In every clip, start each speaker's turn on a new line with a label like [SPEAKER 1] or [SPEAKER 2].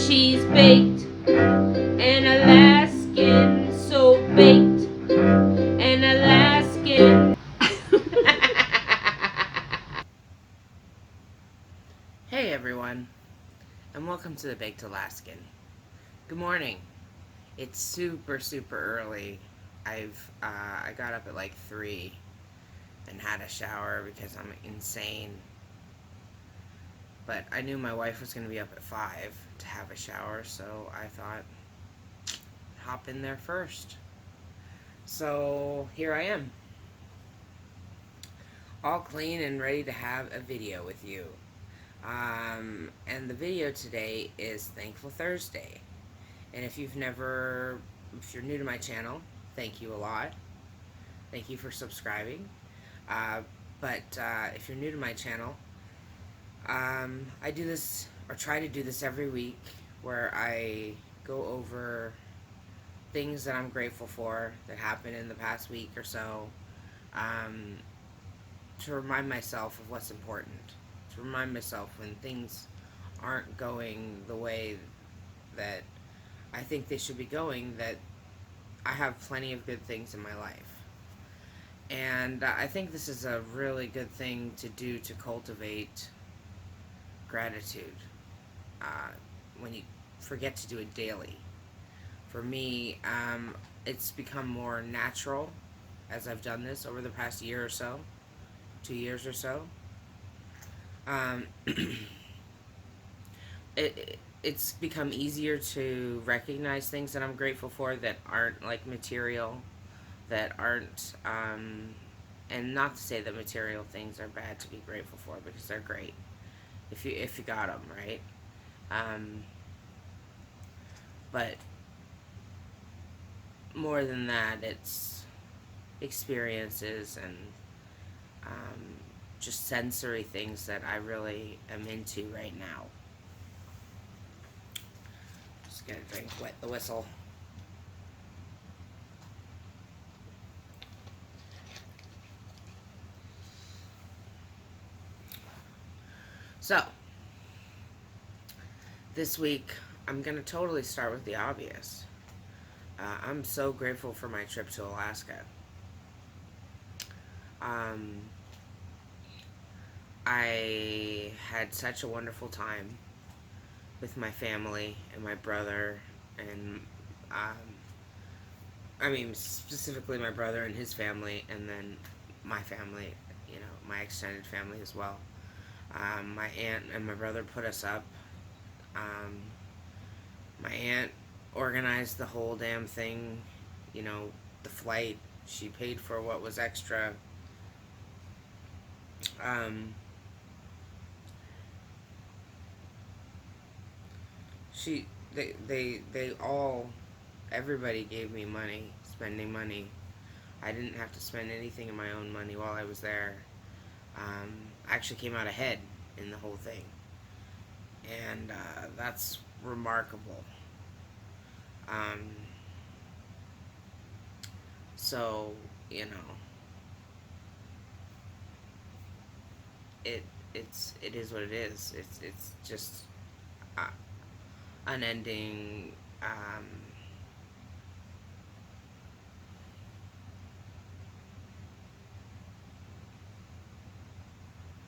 [SPEAKER 1] she's baked, an Alaskan, so baked, an Alaskan.
[SPEAKER 2] Hey everyone, and welcome to the Baked Alaskan. Good morning. It's super early. I got up at like 3 and had a shower because I'm insane. But I knew my wife was going to be up at 5 to have a shower, so I thought, hop in there first. So here I am, all clean and ready to have a video with you. And the video today is Thankful Thursday. And if you're new to my channel, thank you a lot. Thank you for subscribing. But if you're new to my channel, I do this, or try to do this every week, where I go over things that I'm grateful for that happened in the past week or so, to remind myself of what's important. To remind myself when things aren't going the way that I think they should be going, that I have plenty of good things in my life. And I think this is a really good thing to do to cultivate gratitude when you forget to do it daily. For me, it's become more natural as I've done this over the past year or so, 2 years or so. It's become easier to recognize things that I'm grateful for that aren't like material, that aren't, and not to say that material things are bad to be grateful for, because they're great if you got them, right? But more than that, it's experiences and just sensory things that I really am into right now. Just gonna drink, wet the whistle. So, this week, I'm going to totally start with the obvious. I'm so grateful for my trip to Alaska. I had such a wonderful time with my family and my brother, and I mean, specifically my brother and his family, and then my family, my extended family as well. My aunt and my brother put us up. My aunt organized the whole damn thing, the flight. She paid for what was extra. Everybody gave me money, spending money. I didn't have to spend anything of my own money while I was there. I actually came out ahead in the whole thing. And that's remarkable. So, it is what it is. It's just unending.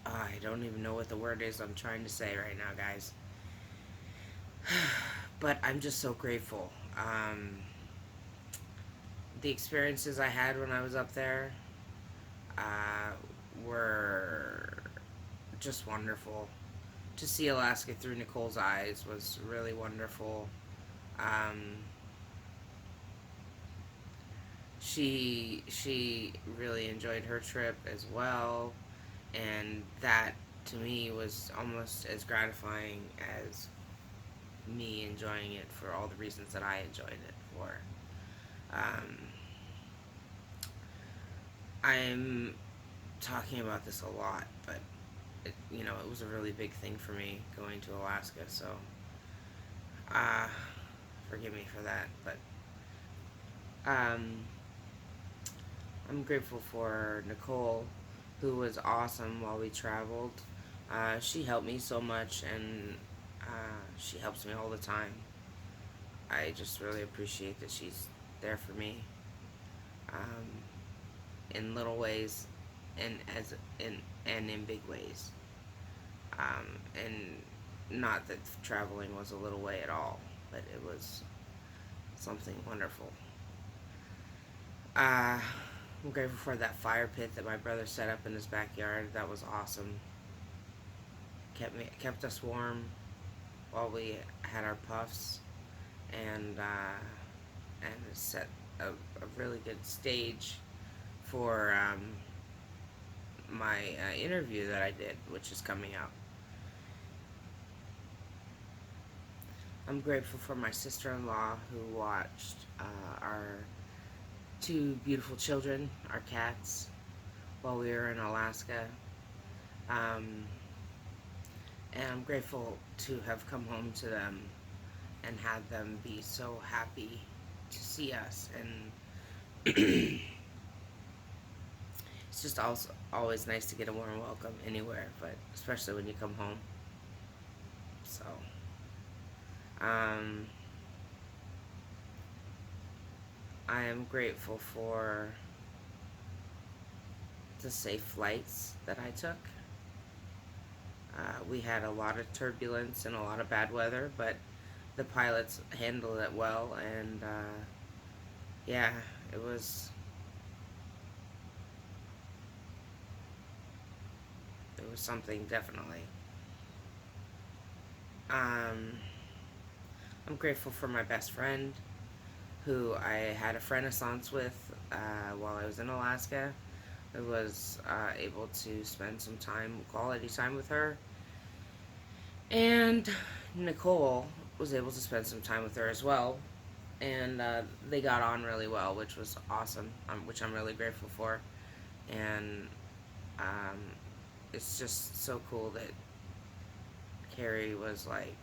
[SPEAKER 2] I don't even know what the word is I'm trying to say right now, guys. But I'm just so grateful. The experiences I had when I was up there were just wonderful. To see Alaska through Nicole's eyes was really wonderful. She really enjoyed her trip as well, and that to me was almost as gratifying as me enjoying it for all the reasons that I enjoyed it for. I'm talking about this a lot, but it was a really big thing for me going to Alaska, so forgive me for that. But I'm grateful for Nicole, who was awesome while we traveled. She helped me so much, and She helps me all the time. I just really appreciate that she's there for me, um, in little ways, and in big ways. And not that traveling was a little way at all, but it was something wonderful. I'm grateful for that fire pit that my brother set up in his backyard. That was awesome. Kept us warm while we had our puffs, and set a really good stage for my interview that I did, which is coming out. I'm grateful for my sister-in-law who watched our two beautiful children, our cats, while we were in Alaska. Um, and I'm grateful to have come home to them and had them be so happy to see us. And it's just also always nice to get a warm welcome anywhere, but especially when you come home. So, um, I am grateful for the safe flights that I took. We had a lot of turbulence and a lot of bad weather, but the pilots handled it well, and yeah, it was something, definitely. Um, I'm grateful for my best friend, who I had a renaissance with while I was in Alaska. I was able to spend some quality time with her, and Nicole was able to spend some time with her as well, and they got on really well, which was awesome, which I'm really grateful for. And um, it's just so cool that Carrie was like,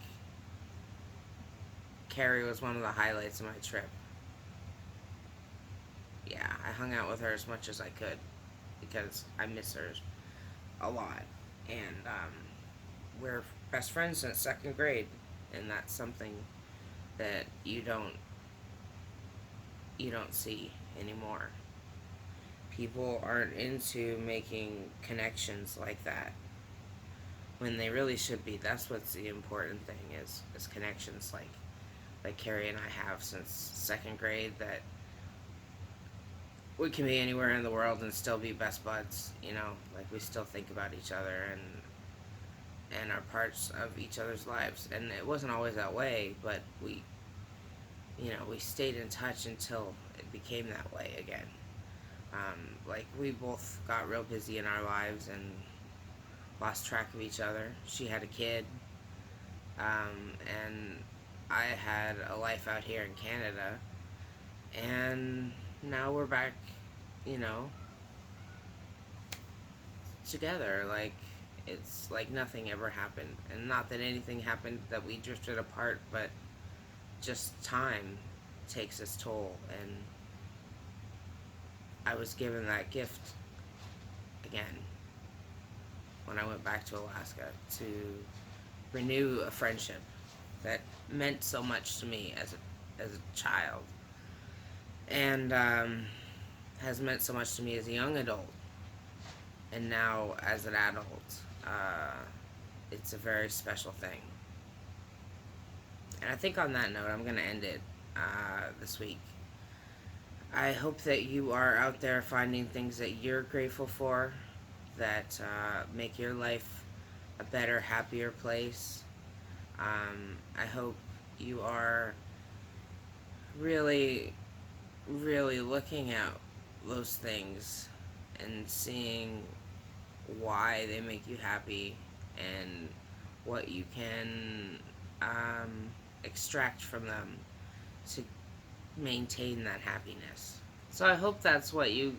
[SPEAKER 2] Carrie was one of the highlights of my trip. Yeah, I hung out with her as much as I could because I miss her a lot, and we're best friends since second grade, and that's something that you don't see anymore. People aren't into making connections like that when they really should be. That's what's the important thing, is connections like Carrie and I have since second grade, that we can be anywhere in the world and still be best buds, like we still think about each other, and are parts of each other's lives. And it wasn't always that way, but we stayed in touch until it became that way again. Like, we both got real busy in our lives and lost track of each other. She had a kid, and I had a life out here in Canada, and now we're back, you know, together. Like, it's like nothing ever happened. And not that anything happened that we drifted apart, but just time takes its toll. And I was given that gift again when I went back to Alaska to renew a friendship that meant so much to me as a child, and has meant so much to me as a young adult, and now as an adult. It's a very special thing. And I think on that note, I'm going to end it this week. I hope that you are out there finding things that you're grateful for, that make your life a better, happier place. I hope you are really, really looking at those things and seeing why they make you happy and what you can extract from them to maintain that happiness. So I hope that's what you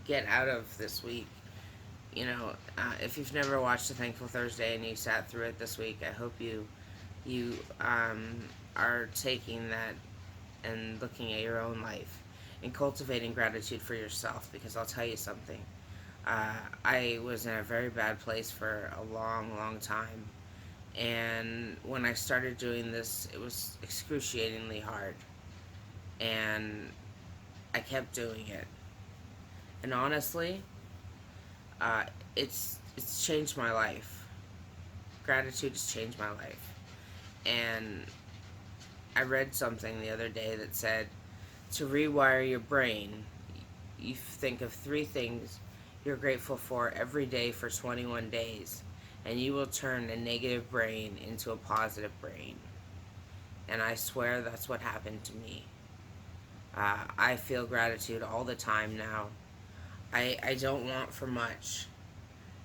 [SPEAKER 2] get out of this week. If you've never watched a Thankful Thursday and you sat through it this week, I hope you are taking that and looking at your own life and cultivating gratitude for yourself. Because I'll tell you something, I was in a very bad place for a long, long time, And when I started doing this, it was excruciatingly hard. And I kept doing it. And honestly, uh, it's changed my life. Gratitude has changed my life. And I read something the other day that said to rewire your brain, you think of 3 things you're grateful for every day for 21 days, and you will turn a negative brain into a positive brain. And I swear that's what happened to me. I feel gratitude all the time now. I don't want for much.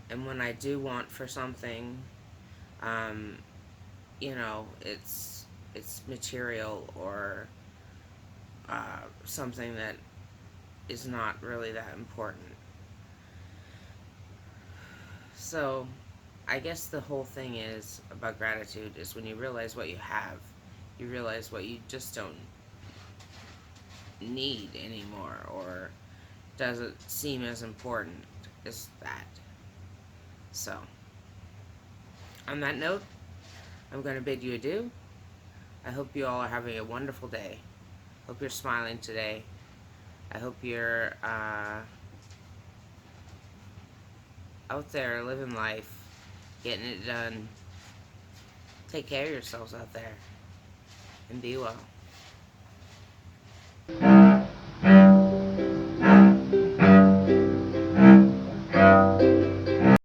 [SPEAKER 2] And when I do want for something, um, it's material or something that is not really that important. So, I guess the whole thing is about gratitude is when you realize what you have, you realize what you just don't need anymore or doesn't seem as important as that. So, on that note, I'm going to bid you adieu. I hope you all are having a wonderful day. Hope you're smiling today. I hope you're out there living life, getting it done. Take care of yourselves out there and be well.